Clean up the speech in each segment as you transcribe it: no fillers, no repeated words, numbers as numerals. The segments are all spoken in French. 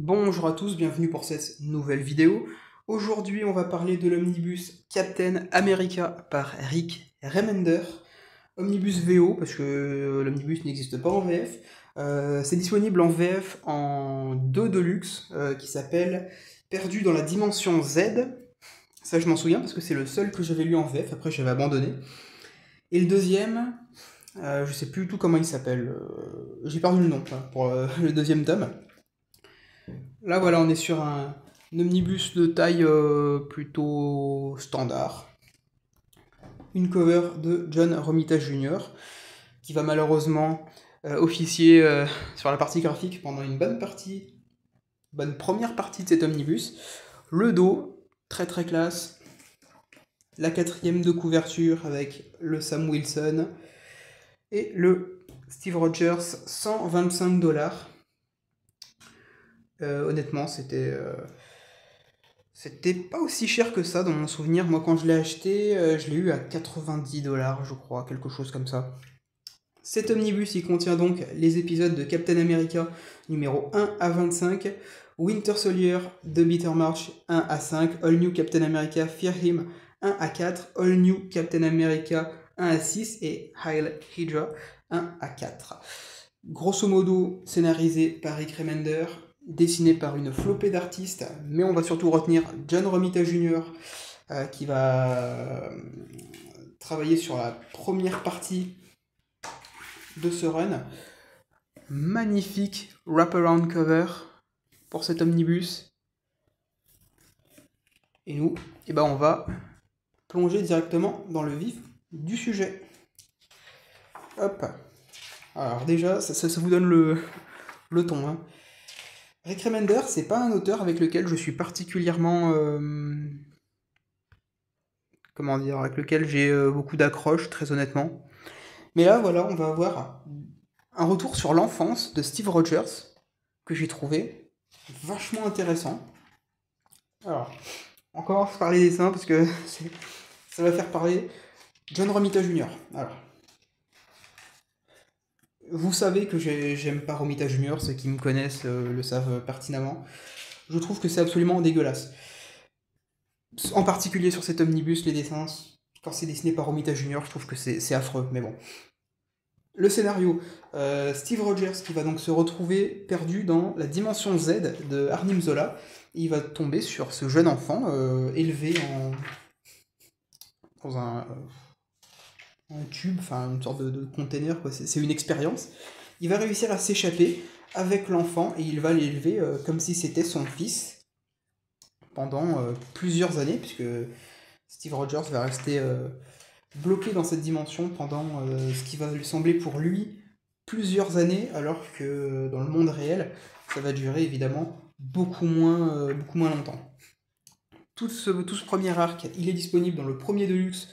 Bonjour à tous, bienvenue pour cette nouvelle vidéo. Aujourd'hui, on va parler de l'omnibus Captain America par Rick Remender. Omnibus VO, parce que l'omnibus n'existe pas en VF. C'est disponible en VF en 2 Deluxe, qui s'appelle Perdu dans la dimension Z. Ça, je m'en souviens, parce que c'est le seul que j'avais lu en VF, après j'avais abandonné. Et le deuxième, je sais plus du tout comment il s'appelle. J'ai perdu le nom pour le deuxième tome. Là, voilà, on est sur un omnibus de taille plutôt standard. Une cover de John Romita Jr., qui va malheureusement officier sur la partie graphique pendant une bonne première partie de cet omnibus. Le dos, très très classe. La 4e de couverture avec le Sam Wilson. Et le Steve Rogers, 125 $. Honnêtement, c'était pas aussi cher que ça dans mon souvenir. Moi, quand je l'ai acheté, je l'ai eu à 90 $, je crois, quelque chose comme ça. Cet omnibus, il contient donc les épisodes de Captain America numéro 1 à 25, Winter Soldier de Bitter March 1 à 5, All New Captain America Fear Him 1 à 4, All New Captain America 1 à 6 et Heil Hydra 1 à 4. Grosso modo, scénarisé par Rick Remender, dessiné par une flopée d'artistes, mais on va surtout retenir John Romita Jr., qui va travailler sur la première partie de ce run. Magnifique wraparound cover pour cet omnibus. Et nous, on va plonger directement dans le vif du sujet. Hop. Alors déjà, ça vous donne le ton. Hein. Rick Remender, c'est pas un auteur avec lequel je suis particulièrement... comment dire, avec lequel j'ai beaucoup d'accroche, très honnêtement. Mais là, voilà, on va avoir un retour sur l'enfance de Steve Rogers, que j'ai trouvé vachement intéressant. Alors, on commence par les dessins, parce que ça va faire parler John Romita Jr. Alors, vous savez que j'aime pas Romita Jr., ceux qui me connaissent le savent pertinemment. Je trouve que c'est absolument dégueulasse. En particulier sur cet omnibus, les dessins, quand c'est dessiné par Romita Jr., je trouve que c'est affreux, mais bon. Le scénario, Steve Rogers qui va donc se retrouver perdu dans la dimension Z de Arnim Zola. Il va tomber sur ce jeune enfant élevé dans un tube, enfin une sorte de container, quoi. C'est une expérience. Il va réussir à s'échapper avec l'enfant et il va l'élever comme si c'était son fils pendant plusieurs années, puisque Steve Rogers va rester bloqué dans cette dimension pendant ce qui va lui sembler pour lui plusieurs années, alors que dans le monde réel, ça va durer évidemment beaucoup moins longtemps. Tout ce premier arc, il est disponible dans le premier Deluxe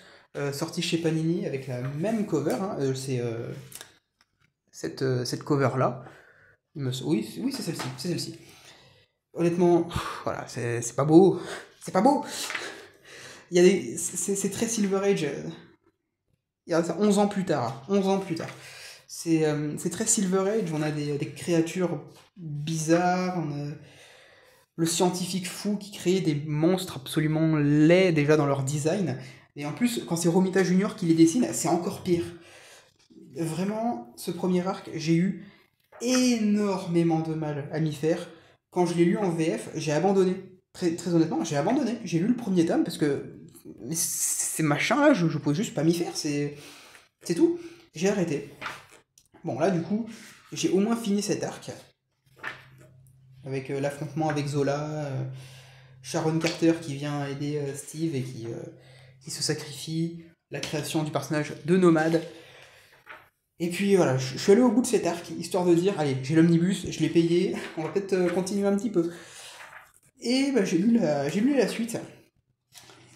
sorti chez Panini avec la même cover, hein, c'est cette cover-là. Oui, c'est celle-ci. Honnêtement, voilà, c'est pas beau. C'est pas beau. C'est très Silver Age. Il y a 11 ans plus tard. 11 ans plus tard. C'est très Silver Age. On a des créatures bizarres. On a le scientifique fou qui crée des monstres absolument laids déjà dans leur design. Et en plus, quand c'est Romita Junior qui les dessine, c'est encore pire. Vraiment, ce premier arc, j'ai eu énormément de mal à m'y faire. Quand je l'ai lu en VF, j'ai abandonné. Très, très honnêtement, j'ai abandonné. J'ai lu le premier tome parce que ces machins-là, je pouvais juste pas m'y faire. C'est tout. J'ai arrêté. Bon, là, du coup, j'ai au moins fini cet arc. Avec l'affrontement avec Zola, Sharon Carter qui vient aider Steve et qui se sacrifie, la création du personnage de Nomade. Et puis voilà, je suis allé au bout de cet arc, histoire de dire, allez, j'ai l'omnibus, je l'ai payé, on va peut-être continuer un petit peu. Et bah, j'ai lu la suite.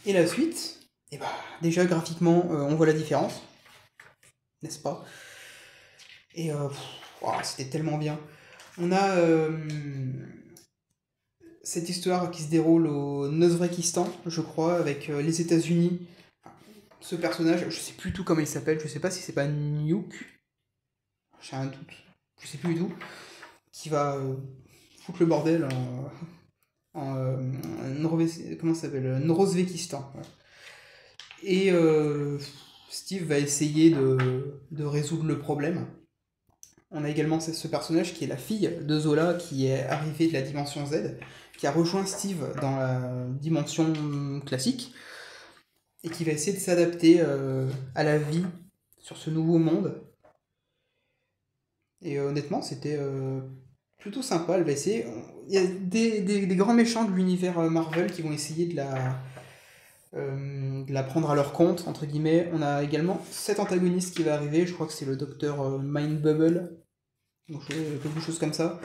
Et la suite, et bah, déjà graphiquement, on voit la différence, n'est-ce pas? Et wow, c'était tellement bien. On a cette histoire qui se déroule au Ouzbékistan, je crois, avec les États-Unis. Ce personnage, je sais plus tout comment il s'appelle, je sais pas si c'est pas Nuke, j'ai un doute, je sais plus du tout, qui va foutre le bordel comment ça s'appelle, Norozvékistan. Ouais. Et Steve va essayer de résoudre le problème. On a également ce personnage qui est la fille de Zola, qui est arrivée de la dimension Z, qui a rejoint Steve dans la dimension classique, et qui va essayer de s'adapter à la vie sur ce nouveau monde. Et honnêtement, c'était plutôt sympa. Elle va essayer. Il y a des grands méchants de l'univers Marvel qui vont essayer de la prendre à leur compte, entre guillemets. On a également cet antagoniste qui va arriver, je crois que c'est le docteur Mind Bubble, quelque chose comme ça.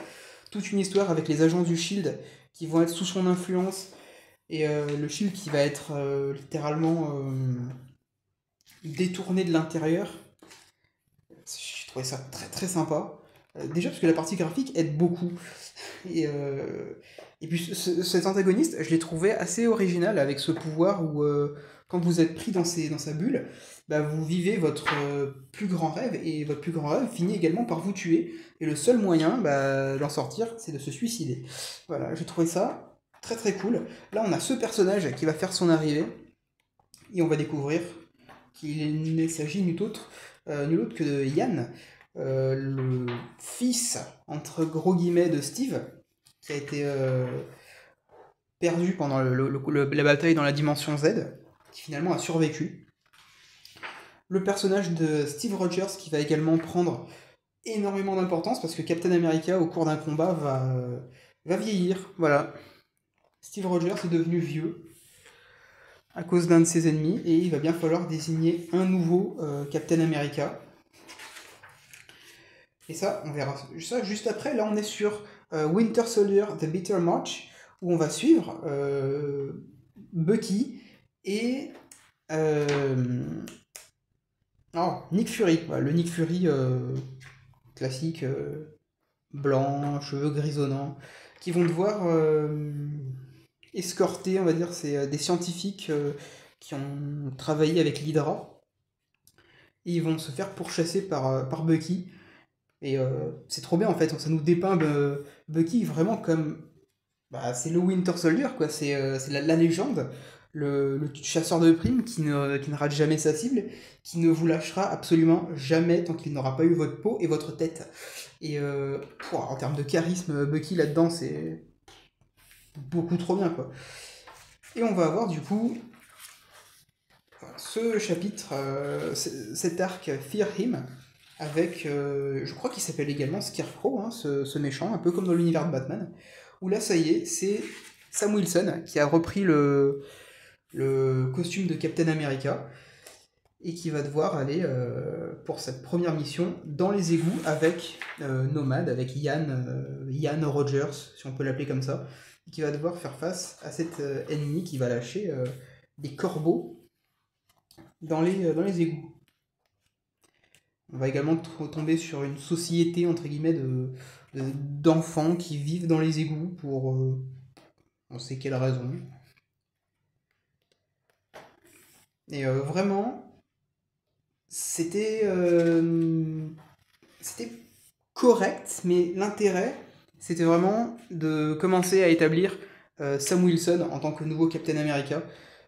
Toute une histoire avec les agents du Shield qui vont être sous son influence, et le Shield qui va être littéralement détourné de l'intérieur. Je trouvais ça très très sympa. Déjà parce que la partie graphique aide beaucoup. Et puis cet antagoniste, je l'ai trouvé assez original avec ce pouvoir où quand vous êtes pris dans sa bulle, bah, vous vivez votre plus grand rêve, et votre plus grand rêve finit également par vous tuer. Et le seul moyen d'en sortir, c'est de se suicider. Voilà, j'ai trouvé ça très très cool. Là, on a ce personnage qui va faire son arrivée, et on va découvrir qu'il ne s'agit nul autre que de Yann, le fils, entre gros guillemets, de Steve, qui a été perdu pendant la bataille dans la dimension Z, qui finalement a survécu. Le personnage de Steve Rogers qui va également prendre énormément d'importance parce que Captain America, au cours d'un combat, va vieillir. Voilà. Steve Rogers est devenu vieux à cause d'un de ses ennemis, et il va bien falloir désigner un nouveau Captain America. Et ça, on verra ça juste après. Là, on est sur Winter Soldier, The Bitter March, où on va suivre Bucky et Nick Fury. Voilà, le Nick Fury classique, blanc, cheveux grisonnants, qui vont devoir escorter, on va dire, c'est des scientifiques qui ont travaillé avec l'Hydra. Et ils vont se faire pourchasser par Bucky. Et c'est trop bien en fait, ça nous dépeint Bucky vraiment comme. Bah, c'est le Winter Soldier, quoi. C'est la légende, le chasseur de primes qui ne rate jamais sa cible, qui ne vous lâchera absolument jamais tant qu'il n'aura pas eu votre peau et votre tête. Et en termes de charisme, Bucky là-dedans, c'est beaucoup trop bien, quoi. Et on va avoir du coup ce chapitre, cet arc Fear Him, avec, je crois qu'il s'appelle également Scarecrow, hein, ce méchant, un peu comme dans l'univers de Batman, où là, ça y est, c'est Sam Wilson qui a repris le costume de Captain America, et qui va devoir aller, pour cette première mission, dans les égouts avec Nomad, avec Yann Rogers, si on peut l'appeler comme ça, et qui va devoir faire face à cet ennemi qui va lâcher des corbeaux dans les égouts. On va également tomber sur une société, entre guillemets, d'enfants qui vivent dans les égouts pour on sait quelle raison. Et vraiment, c'était correct, mais l'intérêt, c'était vraiment de commencer à établir Sam Wilson en tant que nouveau Captain America.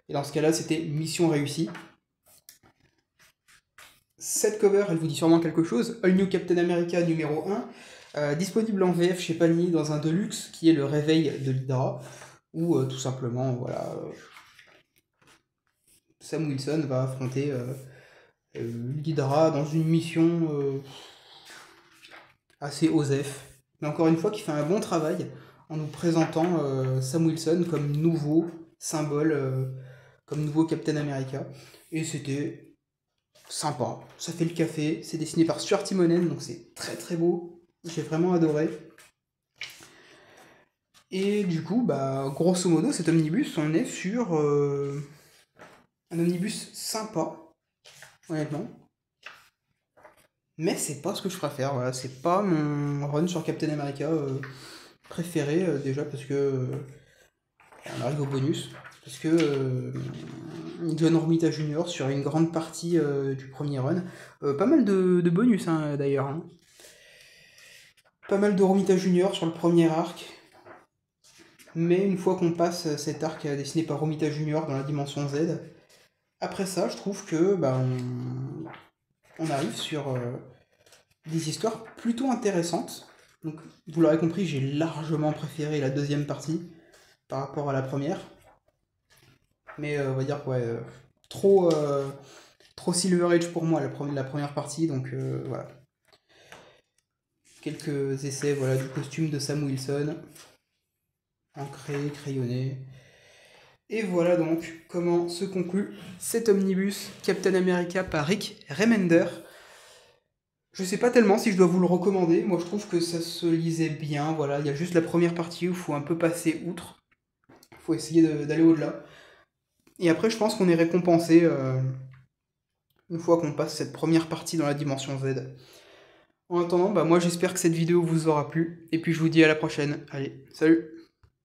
Et dans ce cas-là, c'était mission réussie. Cette cover, elle vous dit sûrement quelque chose. All New Captain America numéro 1, disponible en VF chez Panini dans un Deluxe qui est le réveil de l'Hydra, où tout simplement, voilà, Sam Wilson va affronter l'Hydra dans une mission assez osef, mais encore une fois qui fait un bon travail en nous présentant Sam Wilson comme nouveau symbole, comme nouveau Captain America. Et c'était sympa, ça fait le café, c'est dessiné par Stuart Timonen, donc c'est très très beau, j'ai vraiment adoré. Et du coup, bah, grosso modo, cet omnibus, on est sur un omnibus sympa, honnêtement. Mais c'est pas ce que je préfère, voilà, c'est pas mon run sur Captain America préféré, déjà parce que on arrive au bonus, parce que John Romita Jr. sur une grande partie du premier run, pas mal de bonus hein, d'ailleurs, hein. Pas mal de Romita Jr. sur le premier arc, Mais une fois qu'on passe cet arc dessiné par Romita Junior dans la dimension Z, après ça, je trouve que on arrive sur des histoires plutôt intéressantes. Donc, vous l'aurez compris, j'ai largement préféré la deuxième partie par rapport à la première. Mais on va dire que ouais, trop Silver Age pour moi la première partie, donc voilà. Quelques essais voilà, du costume de Sam Wilson, ancré, crayonné. Et voilà donc comment se conclut cet omnibus Captain America par Rick Remender. Je sais pas tellement si je dois vous le recommander, moi je trouve que ça se lisait bien, voilà, il y a juste la première partie où il faut un peu passer outre, il faut essayer d'aller au-delà. Et après je pense qu'on est récompensé une fois qu'on passe cette première partie dans la dimension Z. En attendant, moi j'espère que cette vidéo vous aura plu, et puis je vous dis à la prochaine. Allez, salut!